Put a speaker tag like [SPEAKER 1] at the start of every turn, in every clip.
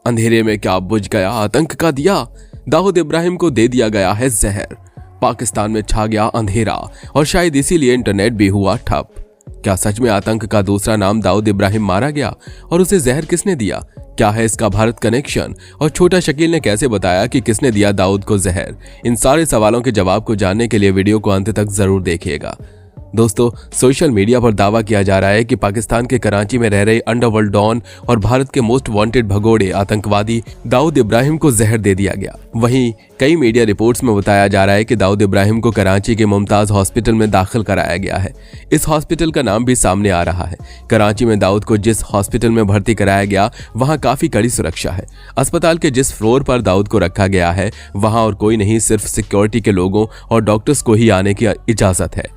[SPEAKER 1] अंधेरे में क्या बुझ गया आतंक का दिया, दाऊद इब्राहिम को दे दिया गया है जहर। पाकिस्तान में छा गया अंधेरा और शायद इसीलिए इंटरनेट भी हुआ ठप। क्या सच में आतंक का दूसरा नाम दाऊद इब्राहिम मारा गया और उसे जहर किसने दिया? क्या है इसका भारत कनेक्शन और छोटा शकील ने कैसे बताया कि किसने दिया दाऊद को जहर? इन सारे सवालों के जवाब को जानने के लिए वीडियो को अंत तक जरूर देखिएगा। दोस्तों, सोशल मीडिया पर दावा किया जा रहा है कि पाकिस्तान के कराची में रह रहे अंडरवर्ल्ड डॉन और भारत के मोस्ट वांटेड भगोड़े आतंकवादी दाऊद इब्राहिम को जहर दे दिया गया। वहीं कई मीडिया रिपोर्ट्स में बताया जा रहा है कि दाऊद इब्राहिम को कराची के मुमताज हॉस्पिटल में दाखिल कराया गया है। इस हॉस्पिटल का नाम भी सामने आ रहा है। कराची में दाऊद को जिस हॉस्पिटल में भर्ती कराया गया वहां काफी कड़ी सुरक्षा है। अस्पताल के जिस फ्लोर पर दाऊद को रखा गया है वहां और कोई नहीं, सिर्फ सिक्योरिटी के लोगों और डॉक्टर्स को ही आने की इजाजत है।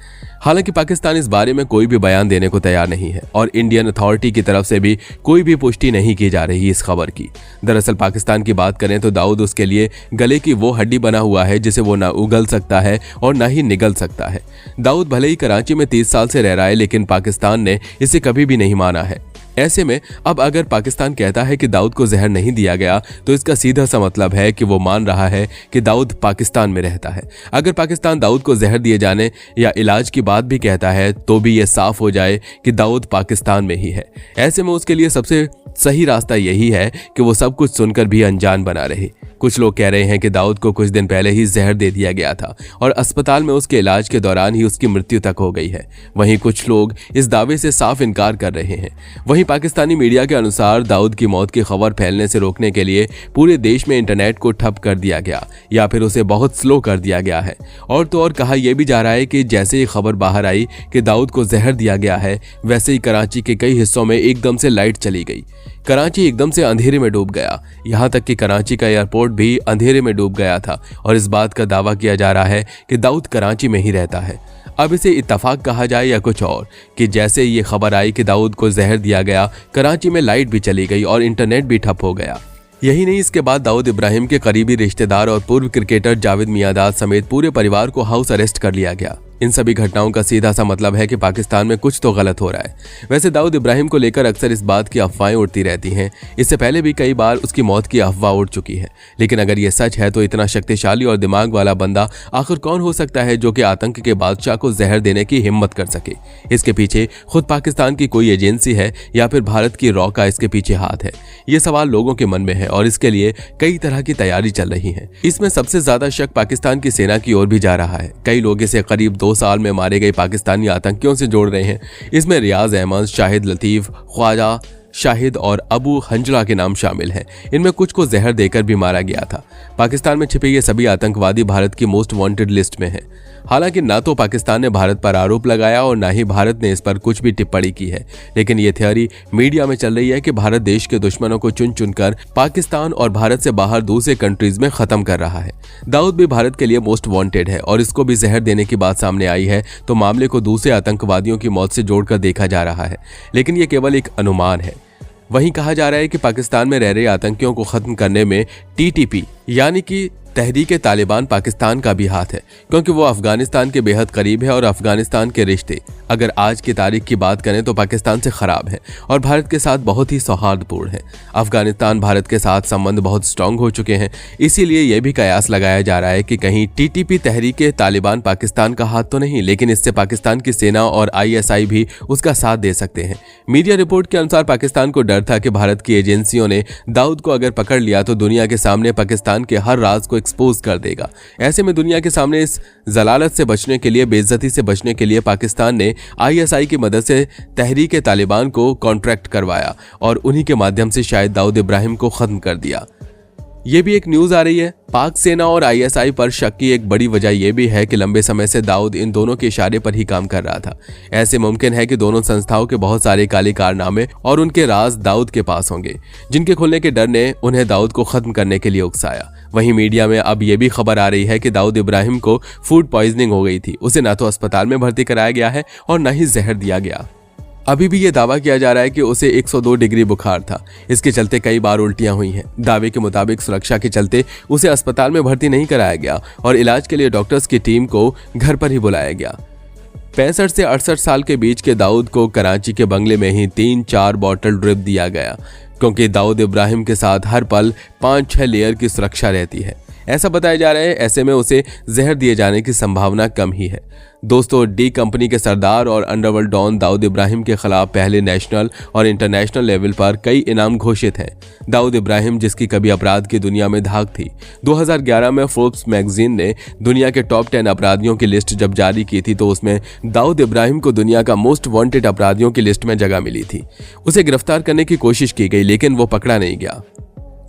[SPEAKER 1] हालांकि पाकिस्तान इस बारे में कोई भी बयान देने को तैयार नहीं है और इंडियन अथॉरिटी की तरफ से भी कोई भी पुष्टि नहीं की जा रही इस खबर की। दरअसल पाकिस्तान की बात करें तो दाऊद उसके लिए गले की वो हड्डी बना हुआ है जिसे वो ना उगल सकता है और ना ही निगल सकता है। दाऊद भले ही कराची में 30 साल से रह रहा है, लेकिन पाकिस्तान ने इसे कभी भी नहीं माना है। ऐसे में अब अगर पाकिस्तान कहता है कि दाऊद को जहर नहीं दिया गया तो इसका सीधा सा मतलब है कि वो मान रहा है कि दाऊद पाकिस्तान में रहता है। अगर पाकिस्तान दाऊद को जहर दिए जाने या इलाज की बात भी कहता है तो भी ये साफ हो जाए कि दाऊद पाकिस्तान में ही है। ऐसे में उसके लिए सबसे सही रास्ता यही है कि वो सब कुछ सुनकर भी अनजान बना रहे। कुछ लोग कह रहे हैं कि दाऊद को कुछ दिन पहले ही जहर दे दिया गया था और अस्पताल में उसके इलाज के दौरान ही उसकी मृत्यु तक हो गई है। वहीं कुछ लोग इस दावे से साफ इनकार कर रहे हैं। वहीं पाकिस्तानी मीडिया के अनुसार दाऊद की मौत की खबर फैलने से रोकने के लिए पूरे देश में इंटरनेट को ठप कर दिया गया या फिर उसे बहुत स्लो कर दिया गया है। और तो और कहा यह भी जा रहा है कि जैसे ही खबर बाहर आई कि दाऊद को जहर दिया गया है, वैसे ही कराची के कई हिस्सों में एकदम से लाइट चली गई। कराची एकदम से अंधेरे में डूब गया। यहाँ तक कि कराची का एयरपोर्ट भी अंधेरे में डूब गया था और इस बात का दावा किया जा रहा है कि दाऊद कराची में ही रहता है। अब इसे इत्तफाक कहा जाए या कुछ और कि जैसे ये खबर आई कि दाऊद को जहर दिया गया, कराची में लाइट भी चली गई और इंटरनेट भी ठप हो गया। यही नहीं, इसके बाद दाऊद इब्राहिम के करीबी रिश्तेदार और पूर्व क्रिकेटर जावेद मियांदाद समेत पूरे परिवार को हाउस अरेस्ट कर लिया गया। इन सभी घटनाओं का सीधा सा मतलब है कि पाकिस्तान में कुछ तो गलत हो रहा है। वैसे दाऊद इब्राहिम को लेकर अक्सर इस बात की अफवाहें उड़ती रहती हैं। इससे पहले भी कई बार उसकी मौत की अफवाह उड़ चुकी है। लेकिन अगर ये सच है तो इतना शक्तिशाली और दिमाग वाला बंदा आखिर कौन हो सकता है जो कि आतंक के बादशाह को जहर देने की हिम्मत कर सके? इसके पीछे खुद पाकिस्तान की कोई एजेंसी है या फिर भारत की रॉ का इसके पीछे हाथ है? ये सवाल लोगों के मन में है और इसके लिए कई तरह की तैयारी चल रही है। इसमें सबसे ज्यादा शक पाकिस्तान की सेना की ओर भी जा रहा है। कई लोग इसे करीब 2 साल में मारे गए पाकिस्तानी आतंकियों से जोड़ रहे हैं। इसमें रियाज अहमद, शाहिद लतीफ, ख्वाजा शाहिद और अबू हंजला के नाम शामिल हैं। इनमें कुछ को जहर देकर भी मारा गया था। पाकिस्तान में छिपे ये सभी आतंकवादी भारत की मोस्ट वांटेड लिस्ट में हैं। हालांकि ना तो पाकिस्तान ने भारत पर आरोप लगाया और ना ही भारत ने इस पर कुछ भी टिप्पणी की है, लेकिन ये थ्योरी मीडिया में चल रही है कि भारत देश के दुश्मनों को चुन चुनकर पाकिस्तान और भारत से बाहर दूसरे कंट्रीज में खत्म कर रहा है। दाऊद भी भारत के लिए मोस्ट वांटेड है और इसको भी जहर देने की बात सामने आई है तो मामले को दूसरे आतंकवादियों की मौत से जोड़कर देखा जा रहा है, लेकिन ये केवल एक अनुमान है। वहीं कहा जा रहा है कि पाकिस्तान में रह रहे आतंकियों को खत्म करने में टीटीपी यानी कि तहरीक तालिबान पाकिस्तान का भी हाथ है, क्योंकि वो अफगानिस्तान के बेहद करीब है और अफगानिस्तान के रिश्ते अगर आज की तारीख की बात करें तो पाकिस्तान से खराब है और भारत के साथ बहुत ही सौहार्दपूर्ण है। अफगानिस्तान भारत के साथ संबंध बहुत स्ट्रांग हो चुके हैं, इसीलिए यह भी कयास लगाया जा रहा है कि कहीं टीटीपी तहरीक तालिबान पाकिस्तान का हाथ तो नहीं, लेकिन इससे पाकिस्तान की सेना और ISI भी उसका साथ दे सकते हैं। मीडिया रिपोर्ट के अनुसार पाकिस्तान को डर था कि भारत की एजेंसियों ने दाऊद को अगर पकड़ लिया तो दुनिया के सामने पाकिस्तान के हर राज को एक्सपोज कर देगा। ऐसे में दुनिया के सामने इस जलालत से बचने के लिए, बेइज्जती से बचने के लिए पाकिस्तान ने ISI की मदद से तहरीक तालिबान को कॉन्ट्रैक्ट करवाया और उन्हीं के माध्यम से शायद दाऊद इब्राहिम को खत्म कर दिया। ये भी एक न्यूज आ रही है। पाक सेना और ISI पर शक की एक बड़ी वजह यह भी है कि लंबे समय से दाऊद इन दोनों के इशारे पर ही काम कर रहा था। ऐसे मुमकिन है कि दोनों संस्थाओं के बहुत सारे काले कारनामे और उनके राज दाऊद के पास होंगे, जिनके खुलने के डर ने उन्हें दाऊद को खत्म करने के लिए उकसाया। वहीं मीडिया में अब यह भी खबर आ रही है कि दाऊद इब्राहिम को फूड पॉइजनिंग हो गई थी। उसे ना तो अस्पताल में भर्ती कराया गया है और न ही जहर दिया गया। अभी भी ये दावा किया जा रहा है कि उसे 102 डिग्री बुखार था। इसके चलते कई बार उल्टियां हुई हैं। दावे के मुताबिक सुरक्षा के चलते उसे अस्पताल में भर्ती नहीं कराया गया और इलाज के लिए डॉक्टर्स की टीम को घर पर ही बुलाया गया। 65 से 68 साल के बीच के दाऊद को कराची के बंगले में ही 3-4 बॉटल ड्रिप दिया गया। क्योंकि दाऊद इब्राहिम के साथ हर पल 5-6 लेयर की सुरक्षा रहती है। ऐसा बताया जा रहा है, ऐसे में उसे जहर दिए जाने की संभावना कम ही है। दोस्तों, डी कंपनी के सरदार और अंडरवर्ल्ड डॉन दाऊद इब्राहिम के खिलाफ पहले नेशनल और इंटरनेशनल लेवल पर कई इनाम घोषित हैं। दाऊद इब्राहिम, जिसकी कभी अपराध की दुनिया में धाक थी, 2011 में फोर्ब्स मैगजीन ने दुनिया के टॉप 10 अपराधियों की लिस्ट जब जारी की थी तो उसमें दाऊद इब्राहिम को दुनिया का मोस्ट वांटेड अपराधियों की लिस्ट में जगह मिली थी। उसे गिरफ्तार करने की कोशिश की गई लेकिन वो पकड़ा नहीं गया।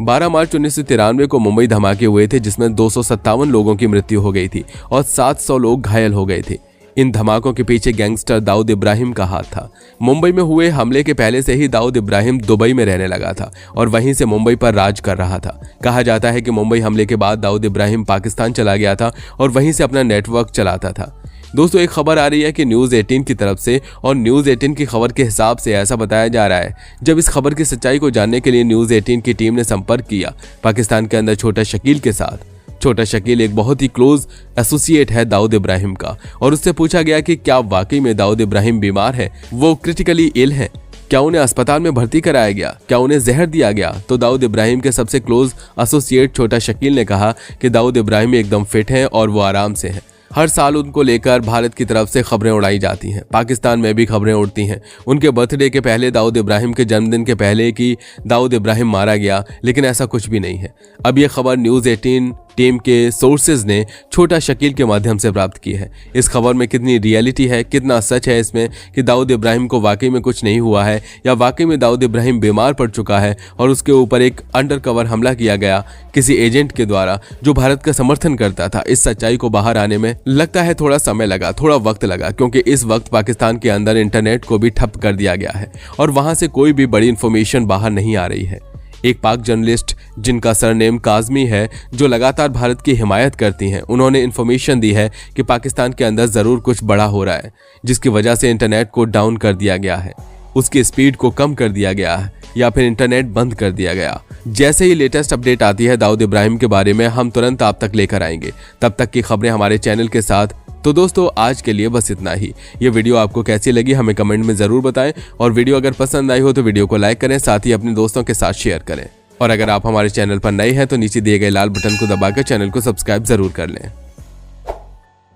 [SPEAKER 1] 12 मार्च 1993 को मुंबई धमाके हुए थे जिसमें 257 लोगों की मृत्यु हो गई थी और 700 लोग घायल हो गए थे। इन धमाकों के पीछे गैंगस्टर दाऊद इब्राहिम का हाथ था। मुंबई में हुए हमले के पहले से ही दाऊद इब्राहिम दुबई में रहने लगा था और वहीं से मुंबई पर राज कर रहा था। कहा जाता है कि मुंबई हमले के बाद दाऊद इब्राहिम पाकिस्तान चला गया था और वहीं से अपना नेटवर्क चलाता था। दोस्तों, एक खबर आ रही है कि न्यूज़ 18 की तरफ से, और न्यूज़ 18 की खबर के हिसाब से ऐसा बताया जा रहा है। जब इस खबर की सच्चाई को जानने के लिए न्यूज़ 18 की टीम ने संपर्क किया पाकिस्तान के अंदर छोटा शकील के साथ। छोटा शकील एक बहुत ही क्लोज एसोसिएट है दाऊद इब्राहिम का, और उससे पूछा गया कि क्या वाकई में दाऊद इब्राहिम बीमार है, वो क्रिटिकली इल है, क्या उन्हें अस्पताल में भर्ती कराया गया, क्या उन्हें जहर दिया गया। तो दाऊद इब्राहिम के सबसे क्लोज एसोसिएट छोटा शकील ने कहा कि दाऊद इब्राहिम एकदम फिट हैं और वो आराम से हैं। हर साल उनको लेकर भारत की तरफ से खबरें उड़ाई जाती हैं, पाकिस्तान में भी खबरें उड़ती हैं। उनके बर्थडे के पहले, दाऊद इब्राहिम के जन्मदिन के पहले कि दाऊद इब्राहिम मारा गया, लेकिन ऐसा कुछ भी नहीं है। अब ये खबर न्यूज़ 18 टीम के सोर्सेज ने छोटा शकील के माध्यम से प्राप्त की है। इस खबर में कितनी रियलिटी है, कितना सच है इसमें कि दाऊद इब्राहिम को वाकई में कुछ नहीं हुआ है या वाकई में दाऊद इब्राहिम बीमार पड़ चुका है और उसके ऊपर एक अंडरकवर हमला किया गया किसी एजेंट के द्वारा जो भारत का समर्थन करता था। इस सच्चाई को बाहर आने में लगता है थोड़ा समय लगा, थोड़ा वक्त लगा, क्योंकि इस वक्त पाकिस्तान के अंदर इंटरनेट को भी ठप कर दिया गया है और वहां से कोई भी बड़ी इंफॉर्मेशन बाहर नहीं आ रही है। एक पाक जर्नलिस्ट जिनका सरनेम काजमी है, जो लगातार भारत की हिमायत करती हैं, उन्होंने इन्फॉर्मेशन दी है कि पाकिस्तान के अंदर ज़रूर कुछ बड़ा हो रहा है जिसकी वजह से इंटरनेट को डाउन कर दिया गया है, उसकी स्पीड को कम कर दिया गया है या फिर इंटरनेट बंद कर दिया गया। जैसे ही लेटेस्ट अपडेट आती है दाऊद इब्राहिम के बारे में, हम तुरंत आप तक लेकर आएंगे। तब तक की खबरें हमारे चैनल के साथ। तो दोस्तों, आज के लिए बस इतना ही। ये वीडियो आपको कैसी लगी हमें कमेंट में ज़रूर बताएं, और वीडियो अगर पसंद आई हो तो वीडियो को लाइक करें, साथ ही अपने दोस्तों के साथ शेयर करें। और अगर आप हमारे चैनल पर नए हैं तो नीचे दिए गए लाल बटन को दबाकर चैनल को सब्सक्राइब जरूर कर लें।